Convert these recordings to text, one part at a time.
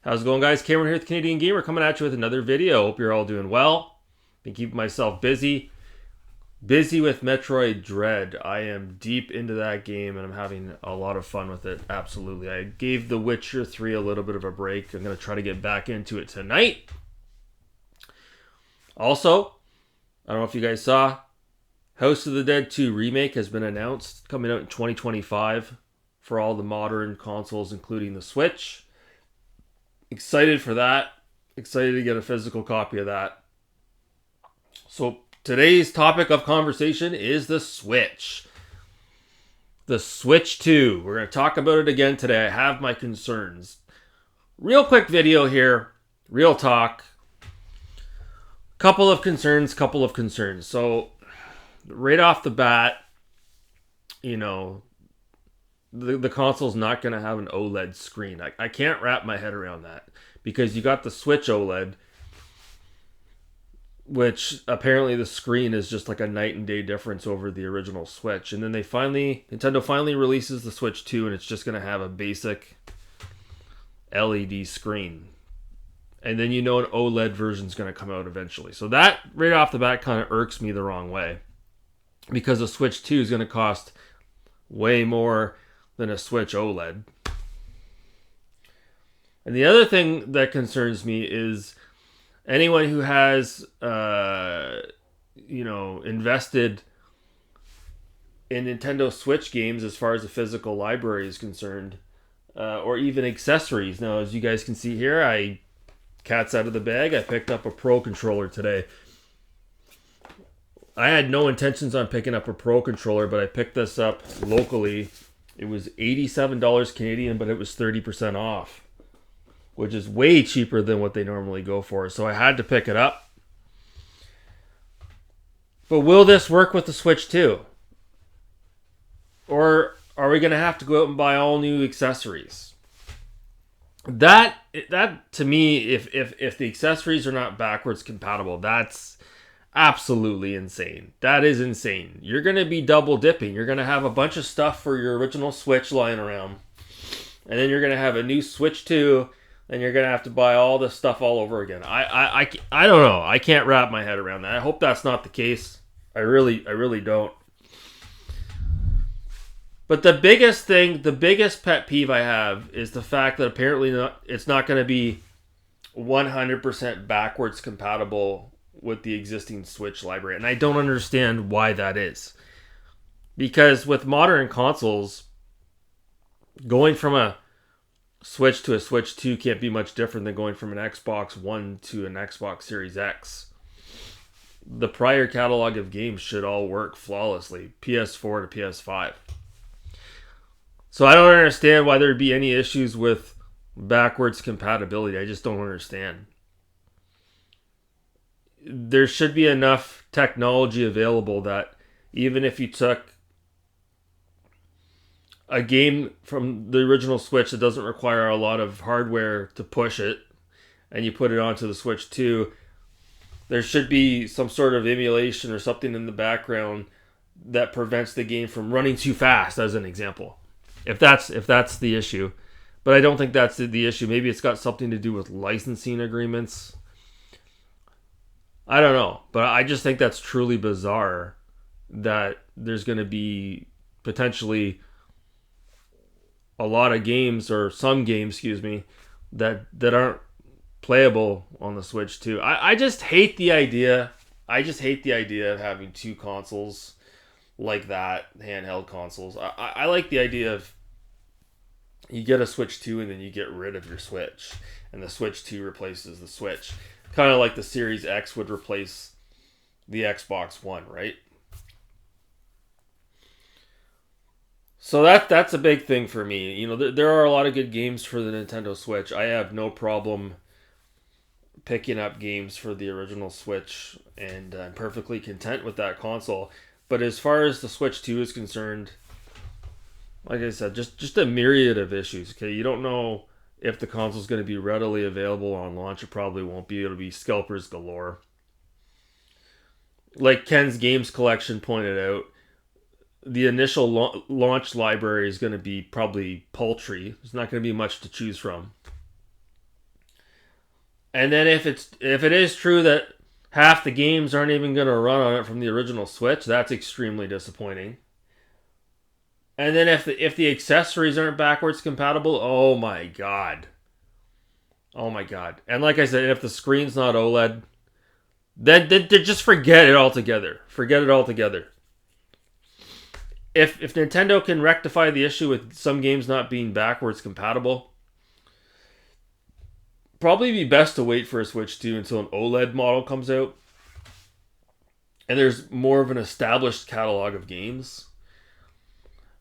How's it going, guys? Cameron here with Canadian Gamer coming at you with another video. Hope you're all doing well. Been keeping myself busy. Busy with Metroid Dread. I am deep into that game and I'm having a lot of fun with it. Absolutely. I gave The Witcher 3 a little bit of a break. I'm going to try to get back into it tonight. Also, I don't know if you guys saw, House of the Dead 2 Remake has been announced, coming out in 2025 for all the modern consoles, including the Switch. Excited for that. Excited to get a physical copy of that. So today's topic of conversation is the Switch. The Switch 2. We're going to talk about it again today. I have my concerns. Real quick video here. Real talk. Couple of concerns. So right off the bat, the console's not going to have an OLED screen. I can't wrap my head around that because you got the Switch OLED, which apparently the screen is just like a night and day difference over the original Switch. And then Nintendo finally releases the Switch 2 and it's just going to have a basic LED screen. And then an OLED version is going to come out eventually. So that right off the bat kind of irks me the wrong way because the Switch 2 is going to cost way more than a Switch OLED. And the other thing that concerns me is anyone who has, invested in Nintendo Switch games as far as the physical library is concerned, or even accessories. Now, as you guys can see here, cat's out of the bag. I picked up a Pro controller today. I had no intentions on picking up a Pro controller, but I picked this up locally. It was $87 Canadian, but it was 30% off, which is way cheaper than what they normally go for. So I had to pick it up. But will this work with the Switch 2? Or are we going to have to go out and buy all new accessories? That to me, if the accessories are not backwards compatible, that's absolutely insane. That is insane. You're going to be double dipping. You're going to have a bunch of stuff for your original Switch lying around. And then you're going to have a new Switch 2. And you're going to have to buy all this stuff all over again. I don't know. I can't wrap my head around that. I hope that's not the case. I really don't. But the biggest pet peeve I have is the fact that apparently it's not going to be 100% backwards compatible with the existing Switch library. And I don't understand why that is. Because with modern consoles, going from a Switch to a Switch 2 can't be much different than going from an Xbox One to an Xbox Series X. The prior catalog of games should all work flawlessly, PS4 to PS5. So I don't understand why there'd be any issues with backwards compatibility. I just don't understand. There should be enough technology available that even if you took a game from the original Switch that doesn't require a lot of hardware to push it, and you put it onto the Switch 2, there should be some sort of emulation or something in the background that prevents the game from running too fast, as an example. If that's the issue. But I don't think that's the issue. Maybe it's got something to do with licensing agreements. I don't know. But I just think that's truly bizarre that there's going to be potentially a lot of games, or some games, that aren't playable on the Switch 2. I just hate the idea. Of having two consoles like that, handheld consoles. I like the idea of you get a Switch 2 and then you get rid of your Switch, and the Switch 2 replaces the Switch. Kind of like the Series X would replace the Xbox One, right? So that's a big thing for me. There are a lot of good games for the Nintendo Switch. I have no problem picking up games for the original Switch, and I'm perfectly content with that console. But as far as the Switch 2 is concerned, like I said, just a myriad of issues. Okay, you don't know if the console is going to be readily available on launch. It probably won't be. It'll be scalpers galore. Like Ken's Games Collection pointed out, the initial launch library is going to be probably paltry. There's not going to be much to choose from. And then if it is true that half the games aren't even going to run on it from the original Switch, that's extremely disappointing. And then if the accessories aren't backwards compatible, oh my god. Oh my god. And like I said, if the screen's not OLED, then just forget it altogether. Forget it altogether. If Nintendo can rectify the issue with some games not being backwards compatible, probably be best to wait for a Switch 2 until an OLED model comes out and there's more of an established catalog of games.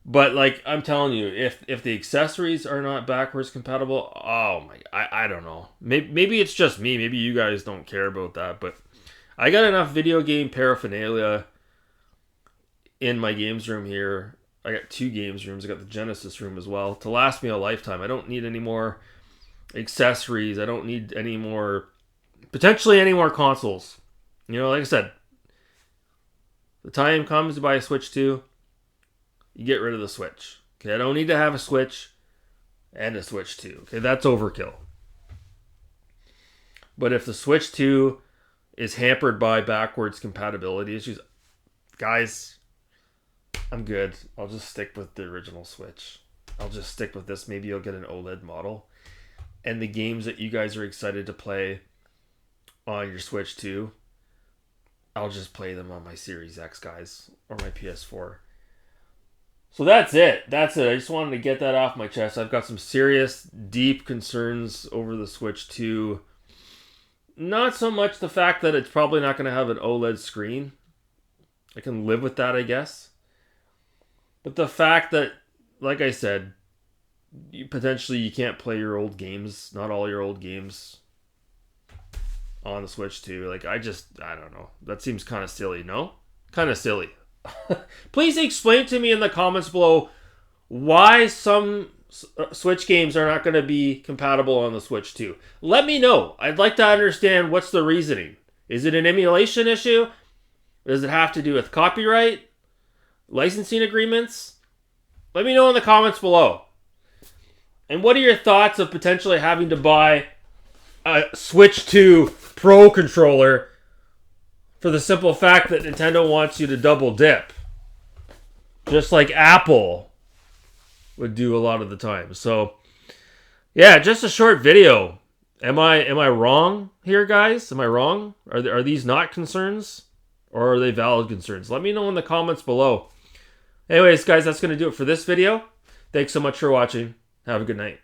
But like I'm telling you, if the accessories are not backwards compatible, oh my, I don't know. Maybe it's just me. Maybe you guys don't care about that. But I got enough video game paraphernalia in my games room here. I got 2 games rooms. I got the Genesis room as well to last me a lifetime. I don't need any more accessories. I don't need any more, potentially any more consoles. You know, like I said, the time comes to buy a Switch 2. You get rid of the Switch. Okay, I don't need to have a Switch and a Switch 2. Okay, that's overkill. But if the Switch 2 is hampered by backwards compatibility issues, guys, I'm good. I'll just stick with the original Switch. I'll just stick with this. Maybe you'll get an OLED model. And the games that you guys are excited to play on your Switch 2, I'll just play them on my Series X, guys, or my PS4. So that's it. That's it. I just wanted to get that off my chest. I've got some serious, deep concerns over the Switch 2. Not so much the fact that it's probably not going to have an OLED screen. I can live with that, I guess. But the fact that, like I said, you can't play your old games, not all your old games, on the Switch 2. Like, I don't know. That seems kind of silly, no? Kind of silly. Please explain to me in the comments below why some Switch games are not going to be compatible on the Switch 2. Let me know. I'd like to understand what's the reasoning. Is it an emulation issue? Does it have to do with copyright? Licensing agreements? Let me know in the comments below. And what are your thoughts of potentially having to buy a Switch 2 Pro controller for the simple fact that Nintendo wants you to double dip, just like Apple would do a lot of the time? So, yeah, just a short video. Am I wrong here, guys? Am I wrong? Are these not concerns, or are they valid concerns? Let me know in the comments below. Anyways, guys, that's going to do it for this video. Thanks so much for watching. Have a good night.